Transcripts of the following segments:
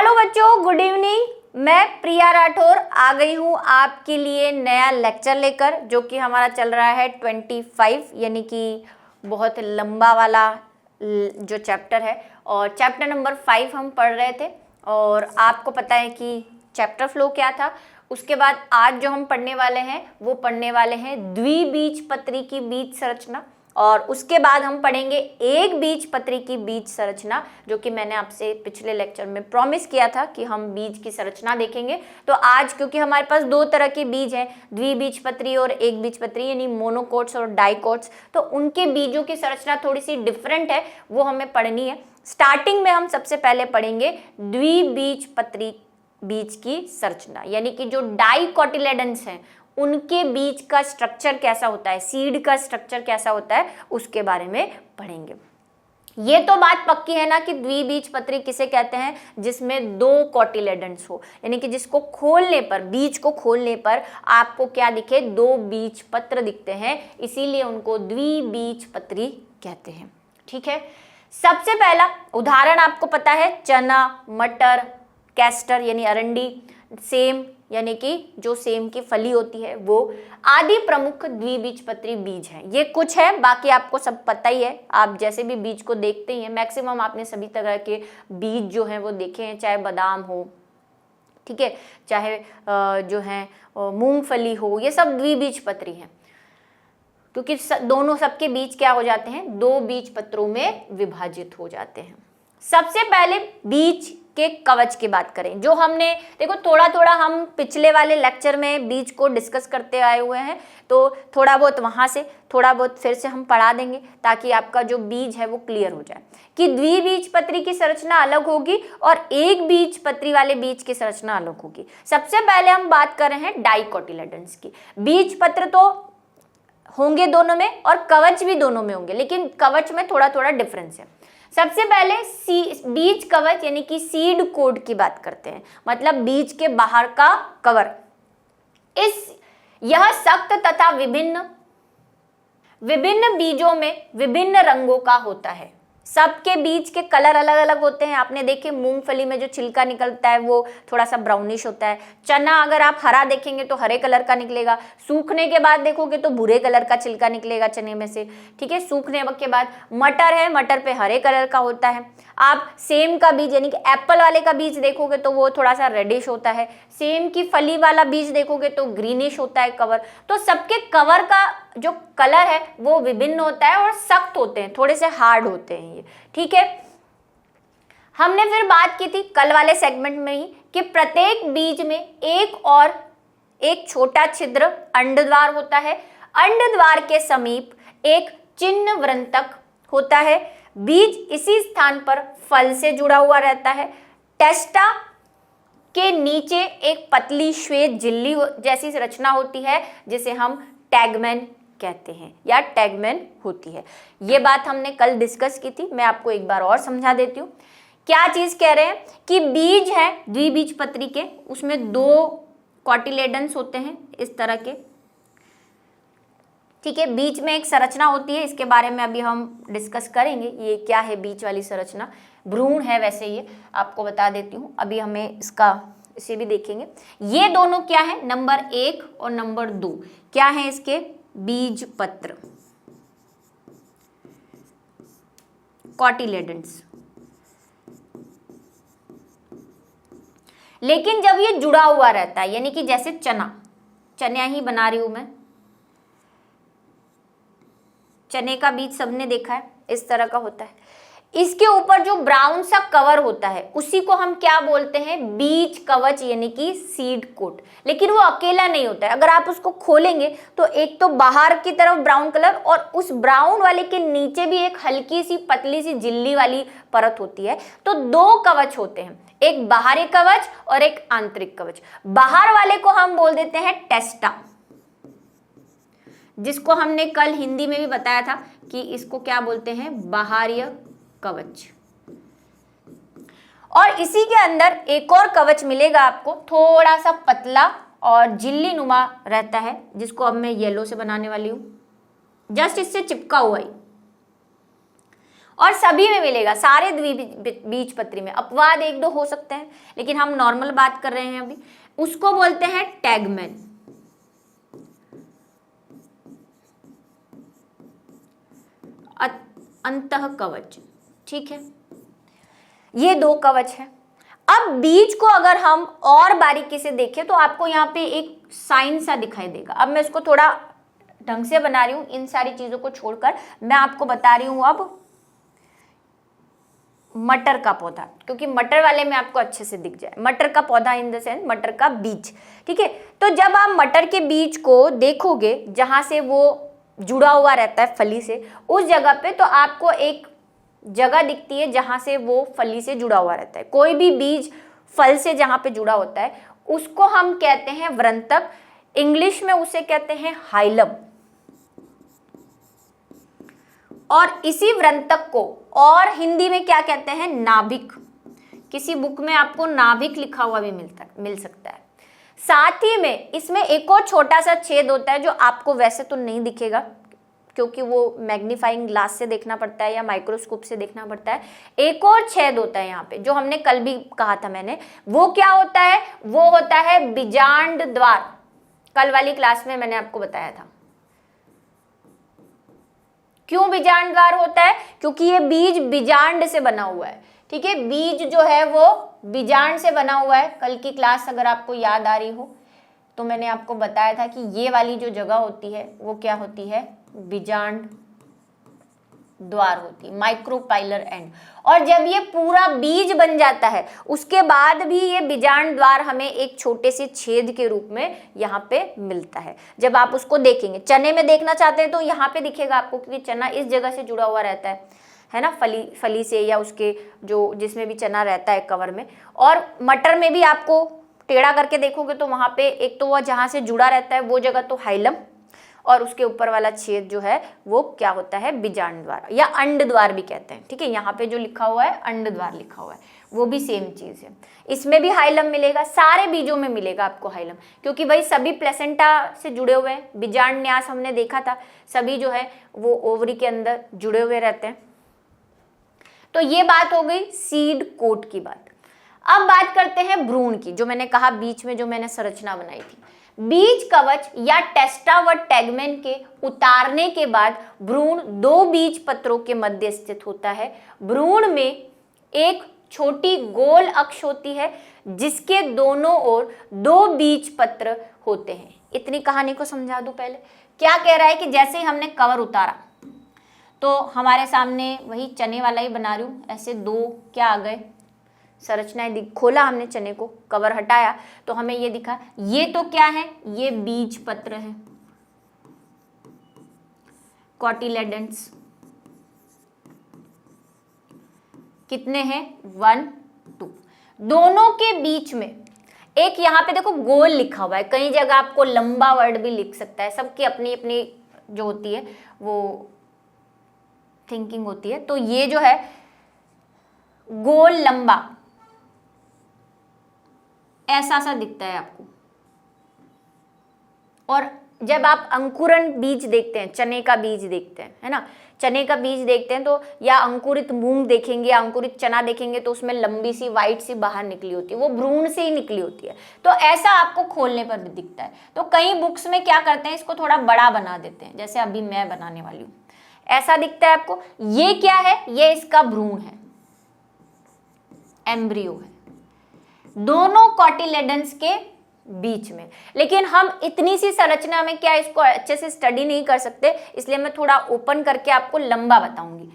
Hello बच्चों, good evening. मैं प्रिया राठौर आ गई हूँ आपके लिए नया लेक्चर लेकर, जो कि हमारा चल रहा है 25, यानी कि बहुत लंबा वाला जो चैप्टर है। और चैप्टर नंबर 5 हम पढ़ रहे थे, और आपको पता है कि चैप्टर फ्लो क्या था। उसके बाद आज जो हम पढ़ने वाले हैं वो पढ़ने वाले हैं द्विबीजपत्री की बीज संरचना, और उसके बाद हम पढ़ेंगे एक बीजपत्री की बीज संरचना, जो कि मैंने आपसे पिछले लेक्चर में प्रॉमिस किया था कि हम बीज की संरचना देखेंगे। तो आज क्योंकि हमारे पास दो तरह के बीज हैं, द्विबीजपत्री और एक बीजपत्री, यानी मोनोकोट्स और डाइकोट्स, तो उनके बीजों की संरचना थोड़ी सी डिफरेंट है, वो हमें पढ़नी है। स्टार्टिंग में हम सबसे पहले पढ़ेंगे द्विबीजपत्री बीज की संरचना, यानी कि जो डाइकोटिलेडन्स हैं उनके बीज का स्ट्रक्चर कैसा होता है, सीड का स्ट्रक्चर कैसा होता है, उसके बारे में पढ़ेंगे। ये तो बात पक्की है ना कि द्विबीजपत्री किसे कहते हैं, जिसमें दो कोटिलेडन्स हो, यानी कि जिसको खोलने पर, बीज को खोलने पर आपको क्या दिखे, दो बीज पत्र दिखते हैं, इसीलिए उनको द्विबीजपत्री कहते हैं। ठीक है, सबसे पहला उदाहरण आपको पता है, चना, मटर, कैस्टर यानी अरंडी, सेम यानी कि जो सेम की फली होती है वो, आदि प्रमुख द्विबीजपत्री बीज हैं। ये कुछ है, बाकी आपको सब पता ही है। आप जैसे भी बीज को देखते ही हैं, मैक्सिमम आपने सभी तरह के बीज जो हैं वो देखे हैं, चाहे बादाम हो, ठीक है, चाहे जो है मूंगफली हो, ये सब द्विबीजपत्री हैं, क्योंकि दोनों सबके बीज क्या हो जाते हैं, दो बीज पत्रों में विभाजित हो जाते हैं। सबसे पहले बीज के कवच की बात करें, जो हमने देखो थोड़ा थोड़ा हम पिछले वाले लेक्चर में बीज को डिस्कस करते आए हुए हैं, तो थोड़ा बहुत वहां से थोड़ा बहुत फिर से हम पढ़ा देंगे, ताकि आपका जो बीज है वो क्लियर हो जाए कि द्विबीजपत्री की संरचना अलग होगी और एक बीजपत्री वाले बीज की संरचना अलग होगी। सबसे पहले हम बात कर रहे हैं डाइकोटिलेडन्स की। बीज पत्र तो होंगे दोनों में और कवच भी दोनों में होंगे, लेकिन कवच में थोड़ा थोड़ा डिफरेंस है। सबसे पहले बीज कवच यानी कि सीड कोड की बात करते हैं, मतलब बीज के बाहर का कवर। यह सख्त तथा विभिन्न बीजों में विभिन्न रंगों का होता है। सबके बीज के कलर अलग अलग होते हैं। आपने देखे मूंगफली में जो छिलका निकलता है वो थोड़ा सा ब्राउनिश होता है। चना अगर आप हरा देखेंगे तो हरे कलर का निकलेगा, सूखने के बाद देखोगे तो भूरे कलर का छिलका निकलेगा चने में से, ठीक है, सूखने के बाद। मटर है, मटर पे हरे कलर का होता है। आप सेम का बीज यानी कि एप्पल वाले का बीज देखोगे तो वो थोड़ा सा रेडिश होता है। सेम की फली वाला बीज देखोगे तो ग्रीनिश होता है कवर। तो सबके कवर का जो कलर है वो विभिन्न होता है और सख्त होते हैं, थोड़े से हार्ड होते हैं ये, ठीक है। हमने फिर बात की थी कल वाले सेगमेंट में ही कि प्रत्येक बीज में एक छोटा छिद्र अंडद्वार होता है। अंडद्वार के समीप एक चिन्ह वृंतक होता है। बीज इसी स्थान पर फल से जुड़ा हुआ रहता है। टेस्टा के नीचे एक पतली श्वेत झिल्ली जैसी रचना होती है, जिसे हम टैगमेन कहते हैं या टैगमेन होती है। ये बात हमने कल डिस्कस की थी, मैं आपको एक बार और समझा देती हूँ। क्या चीज कह रहे हैं कि बीज है द्विबीजपत्री के, उसमें दो कोटिलेडन्स होते हैं इस तरह के, ठीक है। बीज में एक संरचना होती है, इसके बारे में अभी हम डिस्कस करेंगे। ये क्या है बीज वाली संरचना, भ्रूण है वैसे, ये आपको बता देती हूँ। अभी हमें इसे भी देखेंगे। ये दोनों क्या है, नंबर 1 और नंबर 2 क्या है इसके, बीज पत्र, कोटिलेडन्स। लेकिन जब ये जुड़ा हुआ रहता है, यानी कि जैसे चना ही बना रही हूं मैं, चने का बीज सबने देखा है, इस तरह का होता है। इसके ऊपर जो ब्राउन सा कवर होता है उसी को हम क्या बोलते हैं, बीज कवच यानी कि सीड कोट। लेकिन वो अकेला नहीं होता है, अगर आप उसको खोलेंगे तो एक तो बाहर की तरफ ब्राउन कलर, और उस ब्राउन वाले के नीचे भी एक हल्की सी पतली सी झिल्ली वाली परत होती है। तो दो कवच होते हैं, एक बाहरी कवच और एक आंतरिक कवच। बाहर वाले को हम बोल देते हैं टेस्टा, जिसको हमने कल हिंदी में भी बताया था कि इसको क्या बोलते हैं, बाहरी कवच। और इसी के अंदर एक और कवच मिलेगा आपको, थोड़ा सा पतला और झिल्ली नुमा रहता है, जिसको अब मैं येलो से बनाने वाली हूं, जस्ट इससे चिपका हुआ ही। और सभी में मिलेगा, सारे द्विबीजपत्री में। अपवाद एक दो हो सकते हैं, लेकिन हम नॉर्मल बात कर रहे हैं अभी। उसको बोलते हैं टैगमैन। अंतः कवच, ठीक है, ये दो कवच है। अब बीज को अगर हम और बारीकी से देखें तो आपको यहाँ पे एक साइन सा दिखाई देगा। अब मैं इसको थोड़ा ढंग से बना रही हूं, इन सारी चीजों को छोड़कर मैं आपको बता रही हूं अब मटर का पौधा, क्योंकि मटर वाले में आपको अच्छे से दिख जाए। मटर का पौधा इन द सेंस मटर का बीज, ठीक है। तो जब आप मटर के बीज को देखोगे जहां से वो जुड़ा हुआ रहता है फली से, उस जगह पे तो आपको एक जगह दिखती है जहां से वो फली से जुड़ा हुआ रहता है। कोई भी बीज फल से जहां पे जुड़ा होता है उसको हम कहते हैं वृंतक, इंग्लिश में उसे कहते हैं हाइलम। और इसी वृंतक को और हिंदी में क्या कहते हैं, नाभिक। किसी बुक में आपको नाभिक लिखा हुआ भी मिल सकता है। साथ ही में इसमें एक और छोटा सा छेद होता है जो आपको वैसे तो नहीं दिखेगा, क्योंकि वो मैग्नीफाइंग ग्लास से देखना पड़ता है या माइक्रोस्कोप से देखना पड़ता है। एक और छेद होता है यहाँ पे, जो हमने कल भी कहा था मैंने, वो क्या होता है, वो होता है बीजांड द्वार। कल वाली क्लास में मैंने आपको बताया था। क्यों बीजांड द्वार होता है, क्योंकि ये बीज बीजांड से बना हुआ है, ठीक है। बीज जो है वो बीजांड से बना हुआ है। कल की क्लास अगर आपको याद आ रही हो तो मैंने आपको बताया था कि ये वाली जो जगह होती है वो क्या होती है, बीजांड द्वार होती है, माइक्रोपाइलर एंड। और जब ये पूरा बीज बन जाता है उसके बाद भी ये बीजांड द्वार हमें एक छोटे से छेद के रूप में यहाँ पे मिलता है। जब आप उसको देखेंगे, चने में देखना चाहते हैं तो यहाँ पे दिखेगा आपको, क्योंकि चना इस जगह से जुड़ा हुआ रहता है ना, फली से, या उसके जो जिसमें भी चना रहता है कवर में। और मटर में भी आपको टेढ़ा करके देखोगे तो वहां पे एक तो वह जहां से जुड़ा रहता है वो जगह तो हाइलम, और उसके ऊपर वाला छेद जो है वो क्या होता है, बीजांड द्वार या अंड द्वार भी कहते हैं, ठीक है। यहाँ पे जो लिखा हुआ है अंड द्वार लिखा हुआ है, वो भी सेम चीज है। इसमें भी हाइलम मिलेगा, सारे बीजों में मिलेगा आपको हाइलम, क्योंकि भाई सभी प्लेसेंटा से जुड़े हुए हैं। बीजांड न्यास हमने देखा था, सभी जो है वो ओवरी के अंदर जुड़े हुए रहते हैं। तो ये बात हो गई सीड कोट की बात। अब बात करते हैं भ्रूण की, जो मैंने कहा बीच में जो मैंने संरचना बनाई थी। बीज कवच या टेस्टा व टैगमैन के उतारने के बाद भ्रूण दो बीज पत्रों के मध्य स्थित होता है। भ्रूण में एक छोटी गोल अक्ष होती है जिसके दोनों ओर दो बीज पत्र होते हैं। इतनी कहानी को समझा दूं पहले। क्या कह रहा है कि जैसे ही हमने कवर उतारा तो हमारे सामने वही चने वाला ही बना रही हूं, ऐसे दो क्या आ गए, संरचनाएं खोला हमने चने को, कवर हटाया तो हमें ये दिखा, ये तो क्या है, ये बीज पत्र है, कॉटिलेडन्स। कितने हैं, 1 2। दोनों के बीच में एक यहाँ पे देखो गोल लिखा हुआ है, कई जगह आपको लंबा वर्ड भी लिख सकता है, सबकी अपनी अपनी जो होती है वो थिंकिंग होती है। तो ये जो है गोल लंबा ऐसा सा दिखता है आपको। और जब आप अंकुरण बीज देखते हैं, चने का बीज देखते हैं, है ना, चने का बीज देखते हैं तो, या अंकुरित मूंग देखेंगे या अंकुरित चना देखेंगे तो उसमें लंबी सी वाइट सी बाहर निकली होती है, वो भ्रूण से ही निकली होती है। तो ऐसा आपको खोलने पर भी दिखता है। तो कई बुक्स में क्या करते हैं, इसको थोड़ा बड़ा बना देते हैं, जैसे अभी मैं बनाने वाली हूं, ऐसा दिखता है आपको। ये क्या है, ये इसका भ्रूण है, एम्ब्रियो है, दोनों कॉटिलेडन्स के बीच में। लेकिन हम इतनी सी संरचना में क्या इसको अच्छे से स्टडी नहीं कर सकते, इसलिए मैं थोड़ा ओपन करके आपको लंबा बताऊंगी।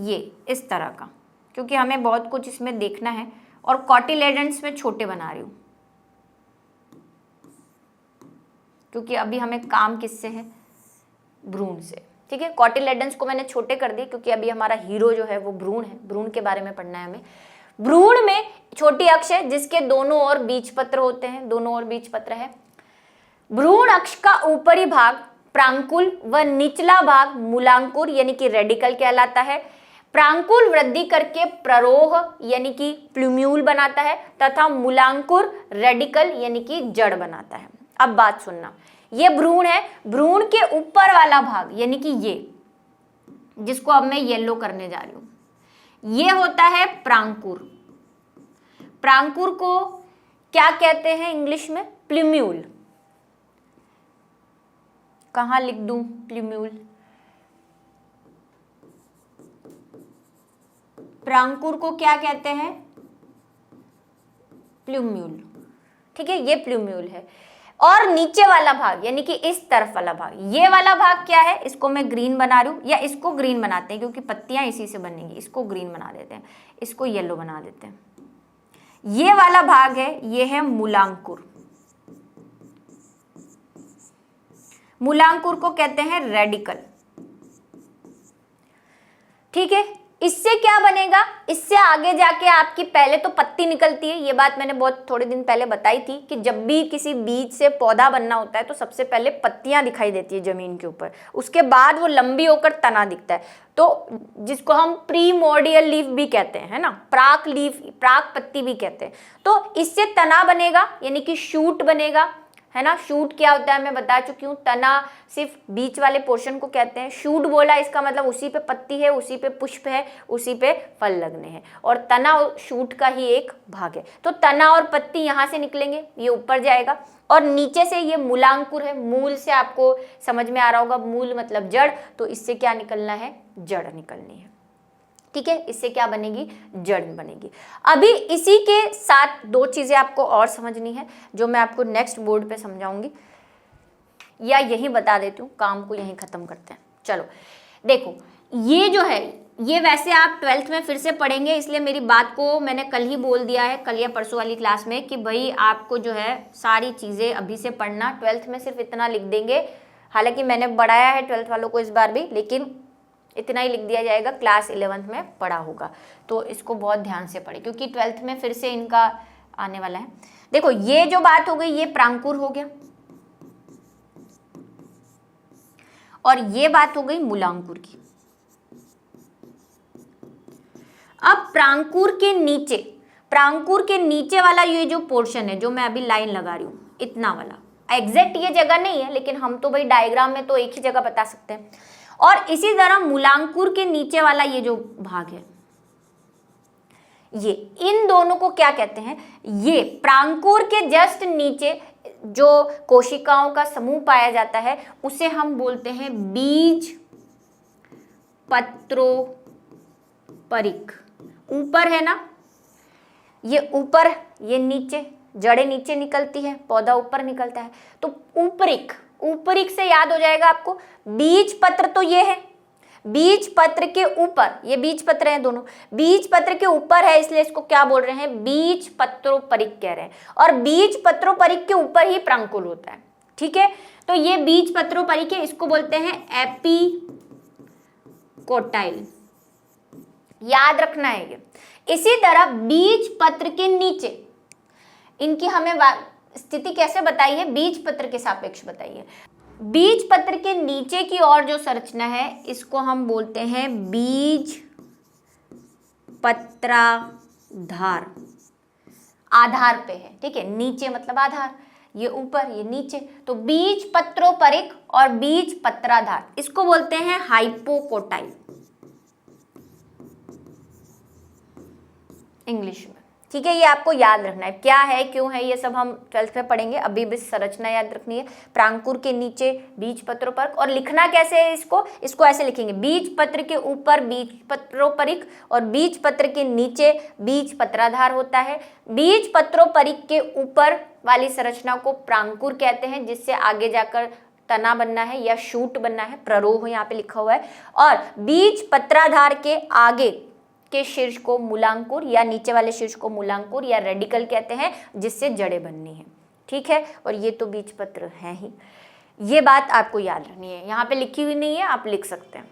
ये इस तरह का, क्योंकि हमें बहुत कुछ इसमें देखना है, और कॉटिलेडन्स में छोटे बना रही हूं क्योंकि अभी हमें काम किससे है, भ्रूण से, ठीक है। कॉटिलेडन्स को मैंने छोटे कर दिए क्योंकि अभी हमारा हीरो जो है वो भ्रूण है, भ्रूण के बारे में पढ़ना है हमें। भ्रूण में छोटी अक्ष है जिसके दोनों ओर बीजपत्र होते हैं, दोनों ओर बीजपत्र है। भ्रूण अक्ष का ऊपरी भाग प्रांकुल व निचला भाग मूलांकुर यानी कि रेडिकल कहलाता है। प्रांकुल वृद्धि करके प्ररोह यानी कि प्लूम्यूल बनाता है, तथा मूलांकुर रेडिकल यानी कि जड़ बनाता है। अब बात सुनना, ये भ्रूण है, भ्रूण के ऊपर वाला भाग यानी कि ये, जिसको अब मैं येलो करने जा रही हूं, ये होता है प्रांकुर। प्रांकुर को क्या कहते हैं इंग्लिश में? प्लूम्यूल। कहां लिख दूं प्लूम्यूल? प्रांकुर को क्या कहते हैं? प्लूम्यूल। ठीक है, ये प्लूम्यूल है। और नीचे वाला भाग यानी कि इस तरफ वाला भाग, ये वाला भाग क्या है? इसको मैं ग्रीन बना रही हूं, या इसको ग्रीन बनाते हैं क्योंकि पत्तियां इसी से बनेंगी, इसको ग्रीन बना देते हैं, इसको येलो बना देते हैं। ये वाला भाग है, ये है मूलांकुर। मूलांकुर को कहते हैं रेडिकल। ठीक है, इससे क्या बनेगा? इससे आगे जाके आपकी पहले तो पत्ती निकलती है, ये बात मैंने बहुत थोड़े दिन पहले बताई थी कि जब भी किसी बीज से पौधा बनना होता है तो सबसे पहले पत्तियां दिखाई देती है जमीन के ऊपर, उसके बाद वो लंबी होकर तना दिखता है, तो जिसको हम प्रीमोर्डियल लीफ भी कहते हैं, है ना, प्राक लीफ, प्राक पत्ती भी कहते हैं। तो इससे तना बनेगा यानी कि शूट बनेगा, है ना। शूट क्या होता है मैं बता चुकी हूँ, तना सिर्फ बीच वाले पोर्शन को कहते हैं। शूट बोला इसका मतलब उसी पे पत्ती है, उसी पे पुष्प है, उसी पे फल लगने हैं, और तना शूट का ही एक भाग है। तो तना और पत्ती यहाँ से निकलेंगे, ये ऊपर जाएगा, और नीचे से ये मूलांकुर है। मूल से आपको समझ में आ रहा होगा, मूल मतलब जड़, तो इससे क्या निकलना है? जड़ निकलनी है। ठीक है, इससे क्या बनेगी? जड़ बनेगी। अभी इसी के साथ दो चीजें आपको और समझनी है जो मैं आपको नेक्स्ट बोर्ड पे समझाऊंगी, या यही बता देती हूँ, काम को यहीं खत्म करते हैं। चलो देखो, ये जो है ये वैसे आप 12th में फिर से पढ़ेंगे, इसलिए मेरी बात को मैंने कल ही बोल दिया है, कल या परसों वाली क्लास में, कि भाई आपको जो है सारी चीज़ें अभी से पढ़ना। 12th में सिर्फ इतना लिख देंगे, हालांकि मैंने बढ़ाया है 12th वालों को इस बार भी, लेकिन इतना ही लिख दिया जाएगा, क्लास 11th में पढ़ा होगा, तो इसको बहुत ध्यान से पढ़े क्योंकि 12th में फिर से इनका आने वाला है। देखो ये जो बात हो गई, ये प्रांकुर हो गया, और ये बात हो गई मूलांकुर की। अब प्रांकुर के नीचे वाला ये जो पोर्शन है, जो मैं अभी लाइन लगा रही हूं, इतना वाला, एग्जैक्ट ये जगह नहीं है, लेकिन हम तो भाई डायग्राम में तो एक ही जगह बता सकते हैं। और इसी तरह मूलांकुर के नीचे वाला ये जो भाग है, ये, इन दोनों को क्या कहते हैं? ये प्रांकुर के जस्ट नीचे जो कोशिकाओं का समूह पाया जाता है उसे हम बोलते हैं बीज पत्रोपरिक। ऊपर है ना, ये ऊपर, ये नीचे, जड़ें नीचे निकलती है, पौधा ऊपर निकलता है, तो ऊपरिक से याद हो जाएगा आपको। बीज पत्र तो ये है, बीज पत्र के ऊपर, ये बीज पत्र हैं दोनों, बीज पत्र के ऊपर है, इसलिए इसको क्या बोल रहे हैं? बीज पत्रोपरिक कह रहे हैं। और बीज पत्रोपरिक के ऊपर ही प्रांकुर होता है। ठीक है, तो ये बीज पत्रोपरिक है, इसको बोलते हैं एपिकोटाइल, याद रखना है ये। इसी तरह बीज पत्र के नीचे, इनकी हमें स्थिति कैसे बताइए? बीज पत्र के सापेक्ष बताइए। बीज पत्र के नीचे की ओर जो संरचना है इसको हम बोलते हैं बीज पत्राधार। आधार पे है, ठीक है, नीचे मतलब आधार, ये ऊपर, ये नीचे, तो बीज पत्रोपरिक और बीज पत्राधार, इसको बोलते हैं हाइपोकोटाइल इंग्लिश में। ठीक है, ये आपको याद रखना है, क्या है, क्यों है, ये सब हम 12th में पढ़ेंगे। अभी भी संरचना याद रखनी है, प्रांकुर के नीचे बीज पत्रोपरिक, और लिखना कैसे है इसको ऐसे लिखेंगे, बीज पत्र के ऊपर बीज पत्रोपरिक और बीज पत्र के नीचे बीज पत्राधार होता है। बीज पत्रोपरिक के ऊपर वाली संरचना को प्रांकुर कहते हैं, जिससे आगे जाकर तना बनना है या शूट बनना है, प्ररोह यहाँ पे लिखा हुआ है। और बीज पत्राधार के आगे के शीर्ष को मूलांकुर, या नीचे वाले शीर्ष को मूलांकुर या रेडिकल कहते हैं, जिससे जड़ें बननी है। ठीक है, और ये तो बीज पत्र है ही, ये बात आपको याद रखनी है, यहाँ पे लिखी हुई नहीं है, आप लिख सकते हैं।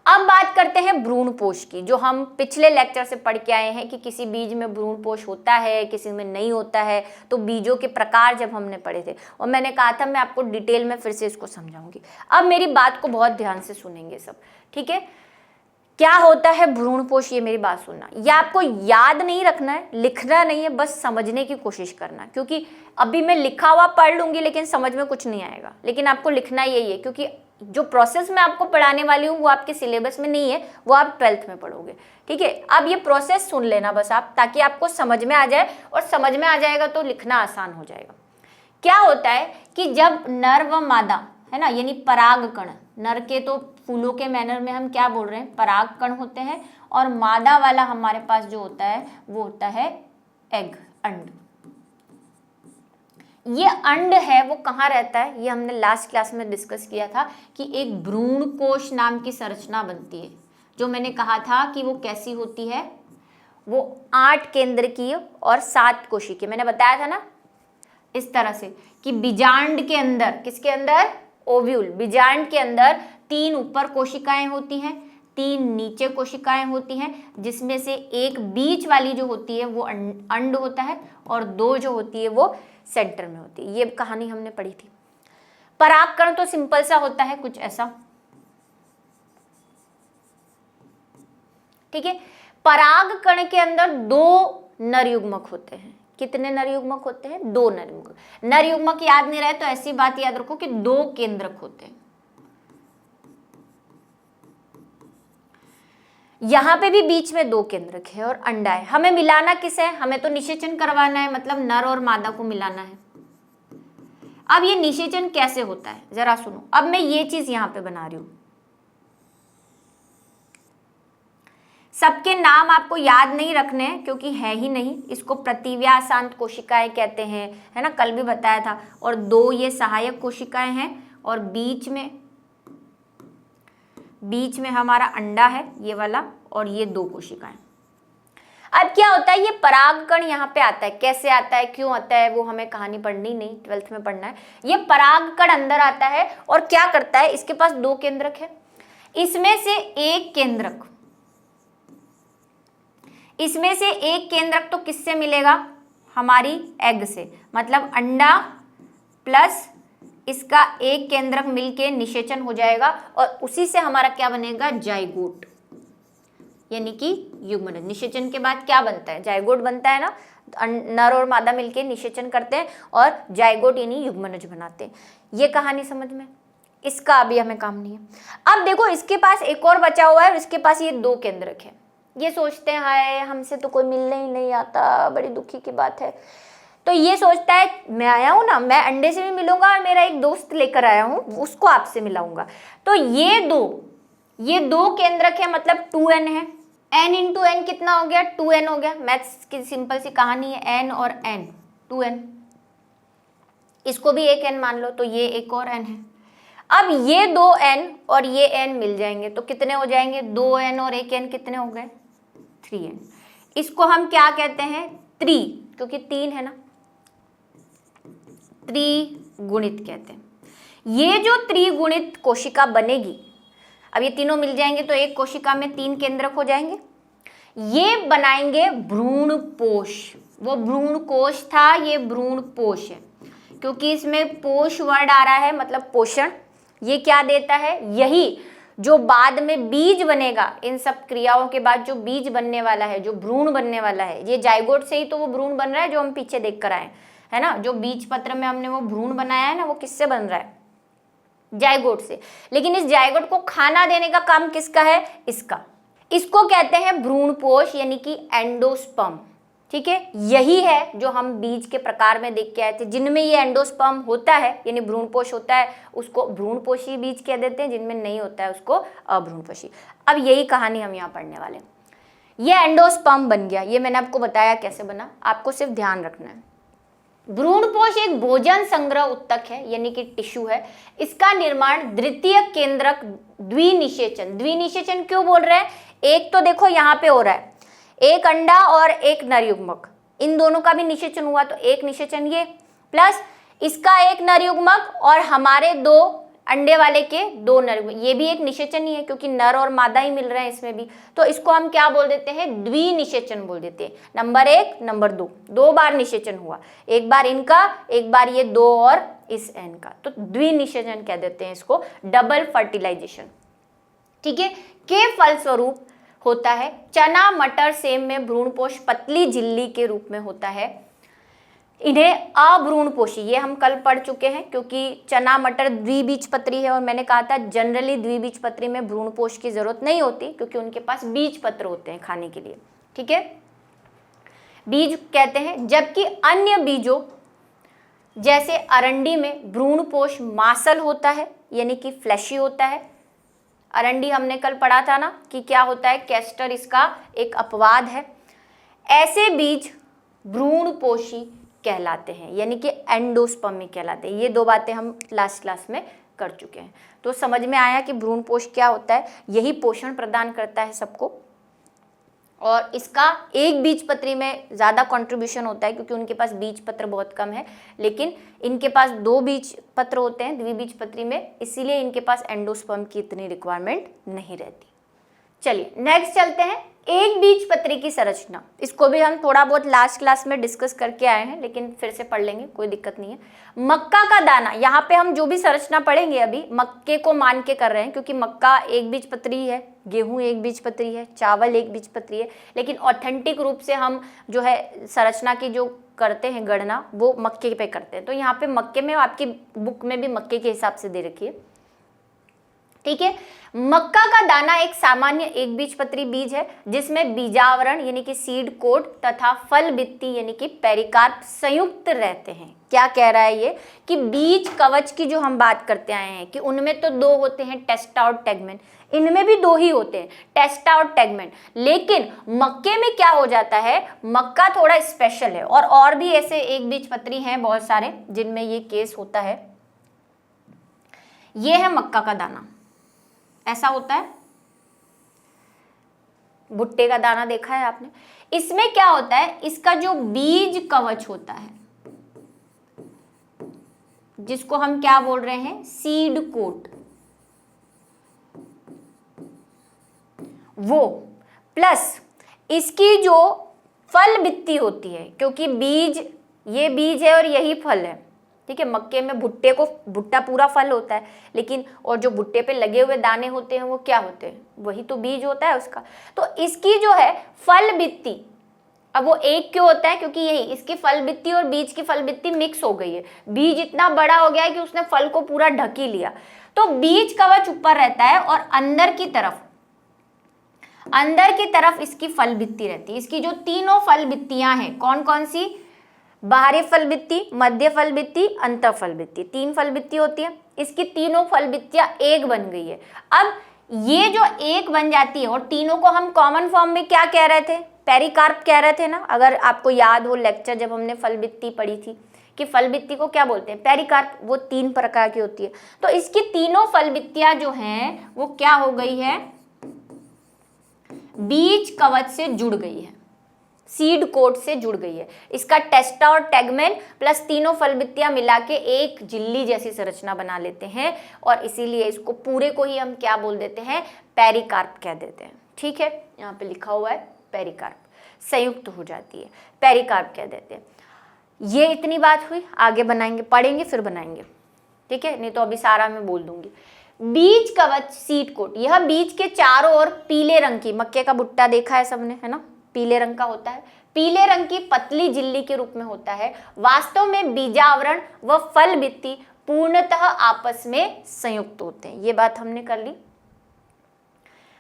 अब बात करते हैं भ्रूणपोष की, जो हम पिछले लेक्चर से पढ़ के आए हैं कि किसी बीज में भ्रूणपोष होता है, किसी में नहीं होता है। तो बीजों के प्रकार जब हमने पढ़े थे, और मैंने कहा था मैं आपको डिटेल में फिर से इसको समझाऊंगी। अब मेरी बात को बहुत ध्यान से सुनेंगे सब, ठीक है। क्या होता है भ्रूणपोष, ये मेरी बात सुनना। ये आपको याद नहीं रखना है, लिखना नहीं है, बस समझने की कोशिश करना, क्योंकि अभी मैं लिखा हुआ पढ़ लूंगी लेकिन समझ में कुछ नहीं आएगा, लेकिन आपको लिखना यही है, क्योंकि जो प्रोसेस मैं आपको पढ़ाने वाली हूँ वो आपके सिलेबस में नहीं है, वो आप 12th में पढ़ोगे। ठीक है, अब ये प्रोसेस सुन लेना बस आप, ताकि आपको समझ में आ जाए, और समझ में आ जाएगा तो लिखना आसान हो जाएगा। क्या होता है कि जब नर व मादा है ना, यानी परागकण, नर के तो फूलों के मैनर में हम क्या बोल रहे हैं, परागकण होते हैं, और मादा वाला हमारे पास जो होता है वो होता है एग, अंड। ये अंड है वो कहाँ रहता है, ये हमने लास्ट क्लास में डिस्कस किया था कि एक भ्रूण कोश नाम की संरचना बनती है, जो मैंने कहा था कि वो कैसी होती है, वो 8 केंद्रकीय और 7 कोशिकीय। मैंने बताया था ना इस तरह से कि बीजांड के अंदर, किसके अंदर, ओव्यूल, बीजांड के अंदर 3 ऊपर कोशिकाएं होती हैं, 3 नीचे कोशिकाएं होती हैं, जिसमें से एक बीच वाली जो होती है वो अंड होता है, और 2 जो होती है वो सेंटर में होती है। ये कहानी हमने पढ़ी थी। परागकण तो सिंपल सा होता है, कुछ ऐसा। ठीक है, परागकण के अंदर 2 नर युग्मक होते हैं। कितने नर युग्मक होते हैं, 2 नर युग्मक। नर युग्मक याद नहीं रहे तो ऐसी बात याद रखो कि 2 केंद्रक होते हैं। यहां पे भी बीच में 2 केंद्रक है और अंडा है। हमें मिलाना किस है, हमें तो निषेचन करवाना है, मतलब नर और मादा को मिलाना है। अब ये निषेचन कैसे होता है जरा सुनो। अब मैं ये चीज यहां पे बना रही हूं, सबके नाम आपको याद नहीं रखने हैं क्योंकि है ही नहीं। इसको प्रतिव्यासांत कोशिकाएं कहते हैं, है ना, कल भी बताया था। और 2 ये सहायक कोशिकाएं हैं, और बीच में हमारा अंडा है ये वाला, और ये 2 कोशिकाएं। अब क्या होता है, ये परागकण यहाँ पे आता है। कैसे आता है, क्यों आता है, वो हमें कहानी पढ़नी नहीं, 12th में पढ़ना है। ये परागकण अंदर आता है और क्या करता है, इसके पास 2 केंद्रक है, इसमें से एक केंद्रक तो किससे मिलेगा, हमारी एग से, मतलब अंडा प्लस इसका एक केंद्रक मिलके निषेचन हो जाएगा, और उसी से हमारा क्या बनेगा, जाइगोट, यानी कि युग्मनज। निषेचन के बाद क्या बनता है, जाइगोट बनता है ना, नर और मादा मिलके निषेचन करते हैं और जाइगोट यानी युग्मनज बनाते हैं। ये कहानी समझ में, इसका अभी हमें काम नहीं है। अब देखो इसके पास एक और बचा हुआ है, इसके पास ये 2 केंद्रक है। ये सोचते हैं हाय हमसे तो कोई मिलने ही नहीं आता, बड़ी दुखी की बात है। तो ये सोचता है मैं आया हूं ना, मैं अंडे से भी मिलूंगा और मेरा एक दोस्त लेकर आया हूं, उसको आपसे मिलाऊंगा। तो ये दो केंद्रक है, मतलब 2n है। n इंटू n कितना हो गया, 2n हो गया। मैथ्स की सिंपल सी कहानी है, n और n 2n, इसको भी एक n मान लो, तो ये एक और n है। अब ये 2n और ये n मिल जाएंगे तो कितने हो जाएंगे, 2n और एक n कितने हो गए, 3n। इसको हम क्या कहते हैं, क्योंकि 3 है ना, त्रिगुणित कहते हैं। ये जो त्रिगुणित कोशिका बनेगी, अब ये तीनों मिल जाएंगे तो एक कोशिका में 3 केंद्रक हो जाएंगे, ये बनाएंगे भ्रूणपोष। वो भ्रूणकोश था, ये भ्रूणपोष है, क्योंकि इसमें पोष वर्ड आ रहा है, मतलब पोषण। ये क्या देता है, यही जो बाद में बीज बनेगा, इन सब क्रियाओं के बाद जो बीज बनने वाला है, जो भ्रूण बनने वाला है, ये जाइगोट से ही तो वो भ्रूण बन रहा है जो हम पीछे देख कर आए है ना। जो बीज पत्र में हमने वो भ्रूण बनाया है ना, वो किससे बन रहा है, जाइगोट से। लेकिन इस जाइगोट को खाना देने का काम किसका है, इसको कहते हैं भ्रूणपोष, यानी कि एंडोस्पर्म। ठीक है, यही है जो हम बीज के प्रकार में देख के आए थे। जिनमें ये एंडोस्पर्म होता है यानी भ्रूणपोष होता है, उसको भ्रूणपोषी बीज कह देते हैं, जिनमें नहीं होता है उसको अभ्रूणपोषी। अब यही कहानी हम यहाँ पढ़ने वाले हैं। ये एंडोस्पर्म बन गया, ये मैंने आपको बताया कैसे बना, आपको सिर्फ ध्यान रखना है। भ्रूणपोष एक भोजन संग्रह उत्तक है, यानी कि टिश्यू है। इसका निर्माण द्वितीय केंद्रक द्विनिषेचन क्यों बोल रहे हैं, एक तो देखो यहाँ पे हो रहा है, एक अंडा और एक नर युग्मक, इन दोनों का भी निषेचन हुआ, तो एक निषेचन ये, प्लस इसका एक नर युग्मक और हमारे 2 अंडे वाले के 2 नर युग्मक, ये भी एक निषेचन ही है क्योंकि नर और मादा ही मिल रहे हैं इसमें भी। तो इसको हम क्या बोल देते हैं, द्विनिषेचन बोल देते हैं। नंबर 1 नंबर 2 बार निषेचन हुआ, एक बार इनका, एक बार ये 2 और इस n का, तो द्विनिषेचन कह देते हैं इसको, डबल फर्टिलाइजेशन। ठीक है, के फलस्वरूप होता है। चना, मटर, सेम में भ्रूणपोष पतली झिल्ली के रूप में होता है। इन्हें अभ्रूणपोषी, ये हम कल पढ़ चुके हैं, क्योंकि चना मटर द्विबीजपत्री है और मैंने कहा था जनरली द्विबीजपत्री में भ्रूणपोष की जरूरत नहीं होती क्योंकि उनके पास बीज पत्र होते हैं खाने के लिए। ठीक है, बीज कहते हैं। जबकि अन्य बीजों जैसे अरंडी में भ्रूणपोष मांसल होता है, यानी कि फ्लैशी होता है। अरंडी हमने कल पढ़ा था ना कि क्या होता है, कैस्टर इसका एक अपवाद है। ऐसे बीज भ्रूणपोषी कहलाते हैं, यानी कि एंडोस्पर्मिक कहलाते हैं। ये दो बातें हम लास्ट क्लास में कर चुके हैं। तो समझ में आया कि भ्रूणपोष क्या होता है, यही पोषण प्रदान करता है सबको। और इसका एक बीजपत्री में ज़्यादा कंट्रीब्यूशन होता है क्योंकि उनके पास बीज पत्र बहुत कम है, लेकिन इनके पास 2 बीज पत्र होते हैं द्विबीजपत्री में, इसीलिए इनके पास एंडोस्पर्म की इतनी रिक्वायरमेंट नहीं रहती। चलिए नेक्स्ट चलते हैं, एक बीजपत्री की संरचना। इसको भी हम थोड़ा बहुत लास्ट क्लास में डिस्कस करके आए हैं, लेकिन फिर से पढ़ लेंगे, कोई दिक्कत नहीं है। मक्का का दाना, यहाँ पे हम जो भी संरचना पढ़ेंगे अभी मक्के को मान के कर रहे हैं, क्योंकि मक्का एक बीजपत्री है, गेहूं एक बीजपत्री है, चावल एक बीजपत्री है, लेकिन ऑथेंटिक रूप से हम जो है संरचना की जो करते हैं गणना वो मक्के पे करते हैं। तो यहाँ पे मक्के में आपकी बुक में भी मक्के के हिसाब से दे रखी है। ठीक है, मक्का का दाना एक सामान्य एक बीजपत्री बीज है जिसमें बीजावरण यानी कि सीड कोट तथा फल भित्ति यानी कि पेरिकार्प संयुक्त रहते हैं। क्या कह रहा है ये कि बीज कवच की जो हम बात करते आए हैं कि उनमें तो 2 होते हैं, टेस्टा और टेगमेन, इनमें भी 2 ही होते हैं, टेस्टा और टेगमेन। लेकिन मक्के में क्या हो जाता है, मक्का थोड़ा स्पेशल है और भी ऐसे एक बीजपत्री हैं बहुत सारे जिनमें ये केस होता है। ये है मक्का का दाना, ऐसा होता है। भुट्टे का दाना देखा है आपने। इसमें क्या होता है, इसका जो बीज कवच होता है जिसको हम क्या बोल रहे हैं, सीड कोट, वो प्लस इसकी जो फल भित्ति होती है, क्योंकि बीज, ये बीज है और यही फल है। ठीक है, मक्के में भुट्टे को, भुट्टा पूरा फल होता है, लेकिन और जो भुट्टे पे लगे हुए दाने होते हैं वो क्या होते हैं, वही तो बीज होता है उसका। तो इसकी जो है फल भित्ति, अब वो एक क्यों होता है, क्योंकि यही इसकी फल भित्ति और बीज की फल भित्ति मिक्स हो गई है। बीज इतना बड़ा हो गया है कि उसने फल को पूरा ढक ही लिया। तो बीज कवच ऊपर रहता है और अंदर की तरफ इसकी फल भित्ति रहती है। इसकी जो तीनों फल भित्तियां हैं, कौन कौन सी, बाहरी फल भित्ति, मध्य फल भित्ति, अंतर फल भित्ति, 3 फल भित्ति होती है। इसकी तीनों फल भित्तियां एक बन गई है। अब ये जो एक बन जाती है, और तीनों को हम कॉमन फॉर्म में क्या कह रहे थे, पेरिकार्प कह रहे थे ना। अगर आपको याद हो लेक्चर जब हमने फल भित्ति पढ़ी थी कि फल भित्ति को क्या बोलते हैं, पेरिकार्प, वो 3 प्रकार की होती है। तो इसकी तीनों फल भित्तियां जो हैं वो क्या हो गई है, बीज कवच से जुड़ गई है, सीड कोट से जुड़ गई है। इसका टेस्टा और टेगमेन प्लस तीनों फल भित्तियां मिला के एक झिल्ली जैसी संरचना बना लेते हैं, और इसीलिए इसको पूरे को ही हम क्या बोल देते हैं, पेरिकार्प कह देते हैं। ठीक है, यहाँ पे लिखा हुआ है पेरिकार्प, संयुक्त हो जाती है, पेरिकार्प कह देते हैं। ये इतनी बात हुई, आगे बनाएंगे, पढ़ेंगे फिर बनाएंगे। ठीक है, नहीं तो अभी सारा मैं बोल दूंगी। बीज कवच सीड कोट, यह बीज के चारों ओर पीले रंग की, मक्के का भुट्टा देखा है सबने, है ना, पीले रंग का होता है, पीले रंग की पतली झिल्ली के रूप में होता है। वास्तव में बीजावरण व फल भित्ति पूर्णतः आपस में संयुक्त होते हैं। ये बात हमने कर ली।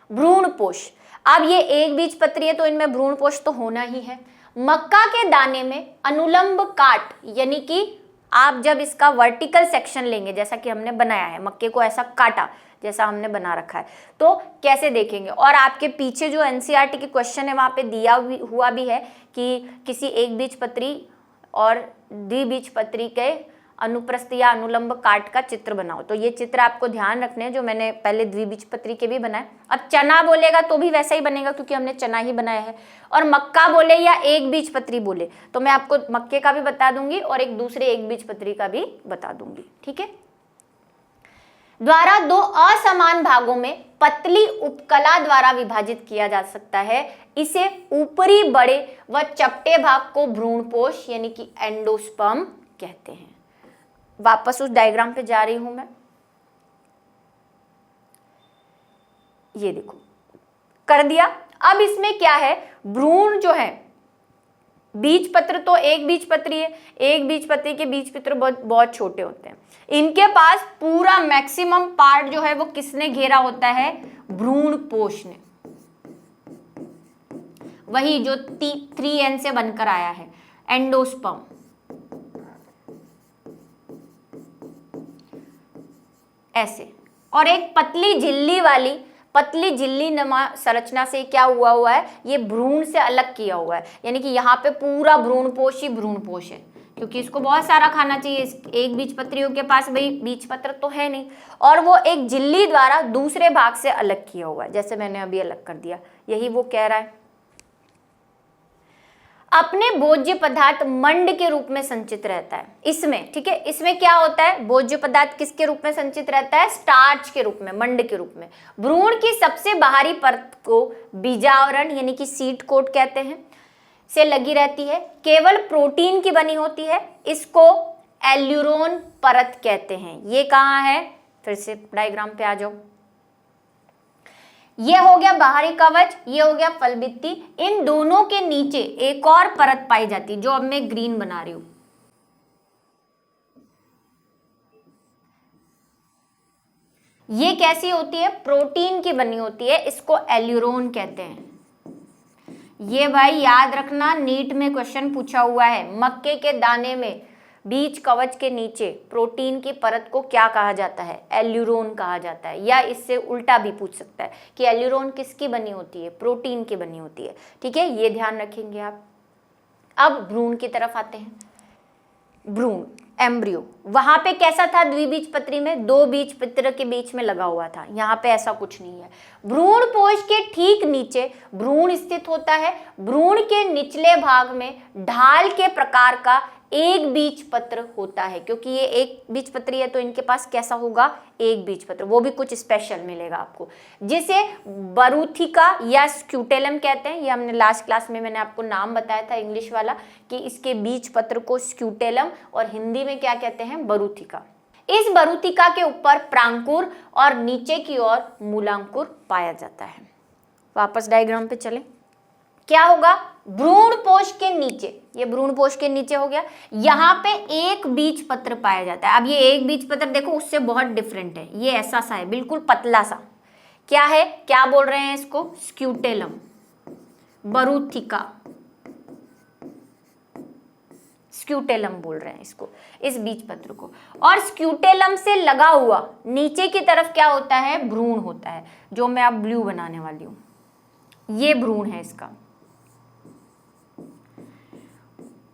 भ्रूणपोष, अब ये एक बीजपत्री है तो इनमें भ्रूणपोष तो होना ही है। मक्का के दाने में अनुलंब काट, यानी कि आप जब इसका वर्टिकल सेक्शन लेंगे, जैसा कि हमने बनाया है, मक्के को ऐसा काटा जैसा हमने बना रखा है, तो कैसे देखेंगे। और आपके पीछे जो एनसीईआरटी के क्वेश्चन है वहाँ पे दिया हुआ भी है कि किसी एक बीजपत्री और द्विबीजपत्री के अनुप्रस्थ या अनुलंब काट का चित्र बनाओ। तो ये चित्र आपको ध्यान रखने हैं, जो मैंने पहले द्विबीजपत्री के भी बनाए। अब चना बोलेगा तो भी वैसा ही बनेगा क्योंकि हमने चना ही बनाया है। और मक्का बोले या एक बीजपत्री बोले तो मैं आपको मक्के का भी बता दूंगी और एक दूसरे एक बीजपत्री का भी बता दूंगी। ठीक है, द्वारा 2 असमान भागों में पतली उपकला द्वारा विभाजित किया जा सकता है। इसे ऊपरी बड़े व चपटे भाग को भ्रूणपोष यानी कि एंडोस्पर्म कहते हैं। वापस उस डायग्राम पे जा रही हूं मैं, ये देखो कर दिया। अब इसमें क्या है, भ्रूण जो है, बीजपत्र तो एक बीजपत्री है, एक बीजपत्री के बीजपत्र बहुत बहुत छोटे होते हैं। इनके पास पूरा मैक्सिमम पार्ट जो है वो किसने घेरा होता है, भ्रूणपोष ने, वही जो 3N से बनकर आया है, एंडोस्पर्म। ऐसे, और एक पतली झिल्ली नमा संरचना से क्या हुआ है, ये भ्रूण से अलग किया हुआ है, यानी कि यहाँ पे पूरा भ्रूणपोष ही भ्रूणपोष है, क्योंकि इसको बहुत सारा खाना चाहिए। एक बीजपत्रियों के पास भाई बीजपत्र तो है नहीं, और वो एक झिल्ली द्वारा दूसरे भाग से अलग किया हुआ है, जैसे मैंने अभी अलग कर दिया, यही वो कह रहा है। अपने भोज्य पदार्थ मंड के रूप में संचित रहता है इसमें, ठीक है। इसमें क्या होता है, भोज्य पदार्थ किसके रूप में संचित रहता है, स्टार्च के रूप में, मंड के रूप में। भ्रूण की सबसे बाहरी परत को बीजावरण यानी कि सीड कोट कहते हैं, से लगी रहती है, केवल प्रोटीन की बनी होती है, इसको एल्यूरोन परत कहते हैं। ये कहाँ है, फिर से डायग्राम पे आ जाओ। ये हो गया बाहरी कवच, ये हो गया फलभित्ति। इन दोनों के नीचे एक और परत पाई जाती है जो अब मैं ग्रीन बना रही हूं। ये कैसी होती है, प्रोटीन की बनी होती है, इसको एल्यूरोन कहते हैं। ये भाई याद रखना, नीट में क्वेश्चन पूछा हुआ है, मक्के के दाने में बीज कवच के नीचे प्रोटीन की परत को क्या कहा जाता है, एल्यूरोन कहा जाता है। या इससे उल्टा भी पूछ सकता है कि एल्यूरोन किसकी बनी होती है, प्रोटीन की बनी होती है, ठीक है, ये ध्यान रखेंगे आप। अब भ्रूण की तरफ आते हैं। भ्रूण एम्ब्रियो, वहां पे कैसा था, द्विबीजपत्री में दो बीजपत्र के बीच में लगा हुआ था, यहाँ पे ऐसा कुछ नहीं है। भ्रूणपोष के ठीक नीचे भ्रूण स्थित होता है। भ्रूण के निचले भाग में ढाल के प्रकार का एक बीजपत्र होता है, क्योंकि ये एक बीजपत्री है तो इनके पास कैसा होगा, एक बीजपत्र, वो भी कुछ स्पेशल मिलेगा आपको, जिसे बरूथिका या स्क्यूटेलम कहते हैं। ये हमने लास्ट क्लास में मैंने आपको नाम बताया था इंग्लिश वाला, कि इसके बीजपत्र को स्क्यूटेलम और हिंदी में क्या कहते हैं, बरूथिका। इस बरूथिका के ऊपर प्रांकुर और नीचे की ओर मूलांकुर पाया जाता है। वापस डायग्राम पे चलें। क्या होगा, भ्रूणपोष के नीचे, ये भ्रूणपोष के नीचे हो गया, यहाँ पे एक बीजपत्र पाया जाता है। अब ये एक बीजपत्र देखो उससे बहुत डिफरेंट है, ये ऐसा सा है, बिल्कुल पतला सा। क्या है, क्या बोल रहे हैं इसको, स्क्यूटेलम, बरूथिका, स्क्यूटेलम बोल रहे हैं इसको, इस बीजपत्र को। और स्क्यूटेलम से लगा हुआ नीचे की तरफ क्या होता है, भ्रूण होता है, जो मैं अब ब्लू बनाने वाली हूं, ये भ्रूण है इसका।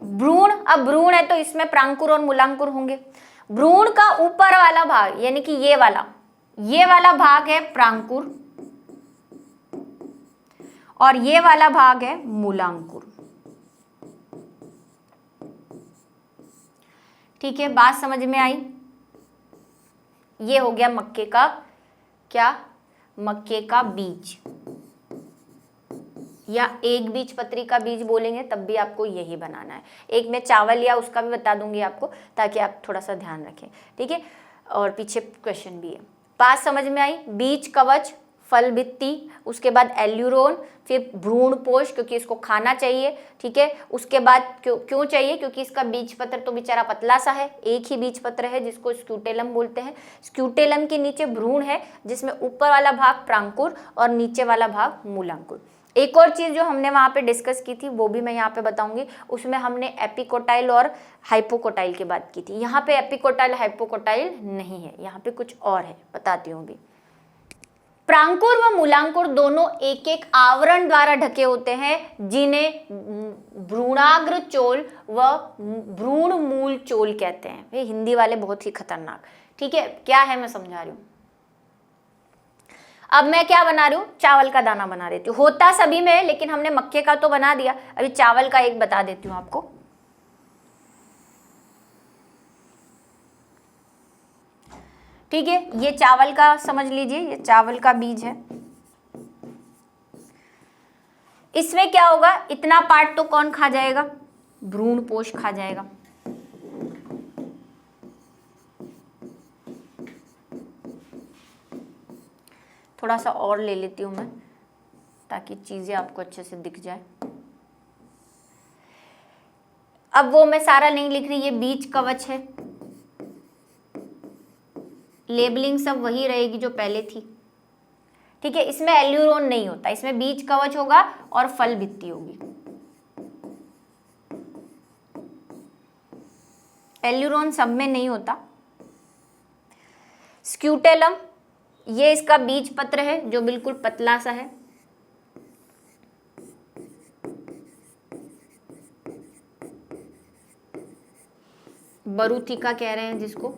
भ्रूण, अब भ्रूण है तो इसमें प्रांकुर और मूलांकुर होंगे। भ्रूण का ऊपर वाला भाग यानी कि ये वाला भाग है प्रांकुर और ये वाला भाग है मूलांकुर। ठीक है, बात समझ में आई। ये हो गया मक्के का क्या, मक्के का बीज, या एक बीजपत्री का बीज बोलेंगे तब भी आपको यही बनाना है। एक मैं चावल या उसका भी बता दूंगी आपको, ताकि आप थोड़ा सा ध्यान रखें, ठीक है। और पीछे क्वेश्चन भी है। बात समझ में आई। बीज कवच, फल भित्ति, उसके बाद एल्यूरोन, फिर भ्रूणपोष क्योंकि इसको खाना चाहिए, ठीक है। उसके बाद क्यों चाहिए, क्योंकि इसका बीजपत्र तो बेचारा पतला सा है, एक ही बीजपत्र है जिसको स्क्यूटेलम बोलते हैं। स्क्यूटेलम के नीचे भ्रूण है जिसमें ऊपर वाला भाग प्रांकुर और नीचे वाला भाग मूलांकुर। एक और चीज जो हमने वहां पे डिस्कस की थी वो भी मैं यहाँ पे बताऊंगी, उसमें हमने एपिकोटाइल और हाइपोकोटाइल की बात की थी। यहाँ पे एपिकोटाइल हाइपोकोटाइल नहीं है, यहाँ पे कुछ और है, बताती हूँ भी। प्रांकुर व मूलांकुर दोनों एक एक आवरण द्वारा ढके होते हैं, जिन्हें भ्रूणाग्र चोल व भ्रूण मूल चोल कहते हैं। ये हिंदी वाले बहुत ही खतरनाक, ठीक है। क्या है मैं समझा रही हूँ। अब मैं क्या बना रही हूँ, चावल का दाना बना देती हूँ। होता सभी में है लेकिन हमने मक्के का तो बना दिया, अभी चावल का एक बता देती हूँ आपको। ठीक है, ये चावल का समझ लीजिए, ये चावल का बीज है। इसमें क्या होगा, इतना पार्ट तो कौन खा जाएगा, भ्रूणपोष खा जाएगा। थोड़ा सा और ले लेती हूं मैं, ताकि चीजें आपको अच्छे से दिख जाए। अब वो मैं सारा नहीं लिख रही, ये बीज कवच है, लेबलिंग सब वही रहेगी जो पहले थी, ठीक है। इसमें एल्यूरोन नहीं होता, इसमें बीज कवच होगा और फल भित्ति होगी। एल्यूरोन सब में नहीं होता। स्क्यूटेलम, ये इसका बीज पत्र है जो बिल्कुल पतला सा है। बरूथिका कह रहे हैं जिसको।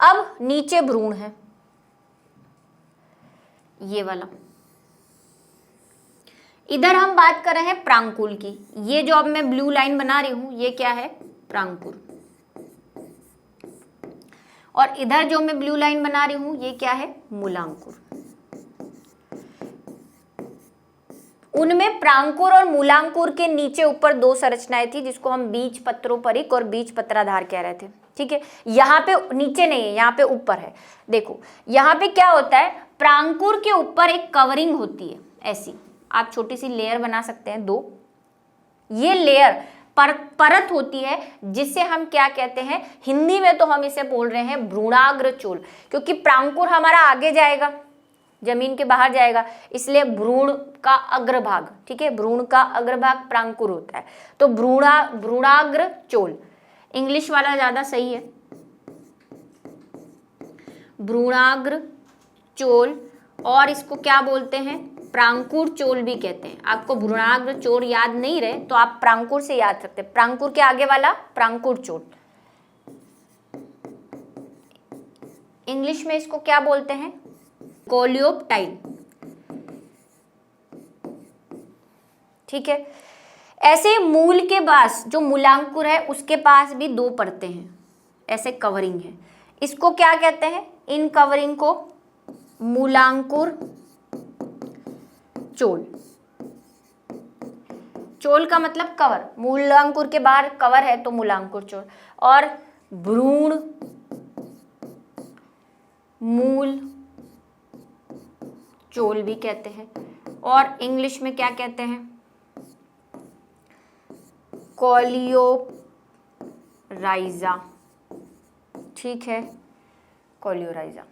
अब नीचे भ्रूण है, ये वाला। इधर हम बात कर रहे हैं प्रांकुल की। ये जो अब मैं ब्लू लाइन बना रही हूं, ये क्या है? प्रांकुर। और इधर जो मैं ब्लू लाइन बना रही हूं, ये क्या है? मूलांकुर। उनमें प्रांकुर और मूलांकुर के नीचे ऊपर दो संरचनाएं थी जिसको हम बीज पत्रोपरिक और बीज पत्राधार कह रहे थे, ठीक है। यहाँ पे नीचे नहीं है, यहाँ पे ऊपर है। देखो यहाँ पे क्या होता है, प्रांकुर के ऊपर एक कवरिंग होती है, ऐसी आप छोटी सी लेयर बना सकते हैं, दो। ये लेयर परत होती है जिससे हम क्या कहते हैं, हिंदी में तो हम इसे बोल रहे हैं भ्रूणाग्र चोल, क्योंकि प्रांकुर हमारा आगे जाएगा, जमीन के बाहर जाएगा, इसलिए भ्रूण का अग्रभाग, ठीक है, भ्रूण का अग्रभाग प्रांकुर होता है। तो भ्रूणाग्र चोल, इंग्लिश वाला ज्यादा सही है, भ्रूणाग्र चोल। और इसको क्या बोलते हैं? प्रांकुर चोल भी कहते हैं। आपको भ्रूणाग्र चोल याद नहीं रहे तो आप प्रांकुर से याद सकते हैं। प्रांकुर के आगे वाला प्रांकुर चोल। इंग्लिश में इसको क्या बोलते हैं? कोलियोप्टाइल, ठीक है। ऐसे मूल के पास जो मूलांकुर है उसके पास भी दो परतें हैं, ऐसे कवरिंग है। इसको क्या कहते हैं? इन कवरिंग को मूलांकुर चोल। चोल का मतलब कवर, मूलांकुर के बाहर कवर है तो मूलांकुर चोल। और भ्रूण मूल चोल भी कहते हैं। और इंग्लिश में क्या कहते हैं? कोलियोराइजा, ठीक है, कोलियोराइजा।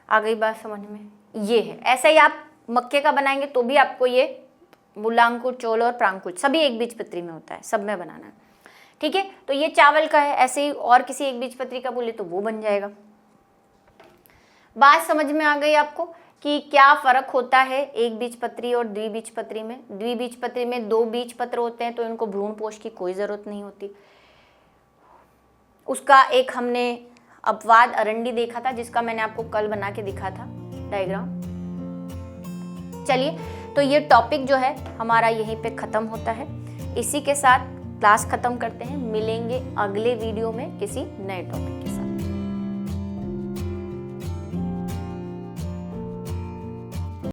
आ गई बात समझ में? ये है। ऐसा ही आप मक्के का बनाएंगे तो भी आपको ये मूलांकुर चोल और प्रांकुर सभी एक बीजपत्री में होता है, सब में बनाना है, ठीक है। तो ये चावल का है, ऐसे ही और किसी एक बीजपत्री का बोले तो वो बन जाएगा। बात समझ में आ गई आपको कि क्या फर्क होता है एक बीजपत्री और द्विबीजपत्री में? द्विबीजपत्री में दो बीज पत्र होते हैं तो इनको भ्रूणपोष की कोई जरूरत नहीं होती। उसका एक हमने अपवाद अरंडी देखा था जिसका मैंने आपको कल बना के दिखा था डायग्राम। चलिए, तो ये टॉपिक जो है हमारा यहीं पे खत्म होता है। इसी के साथ क्लास खत्म करते हैं, मिलेंगे अगले वीडियो में किसी नए टॉपिक के साथ।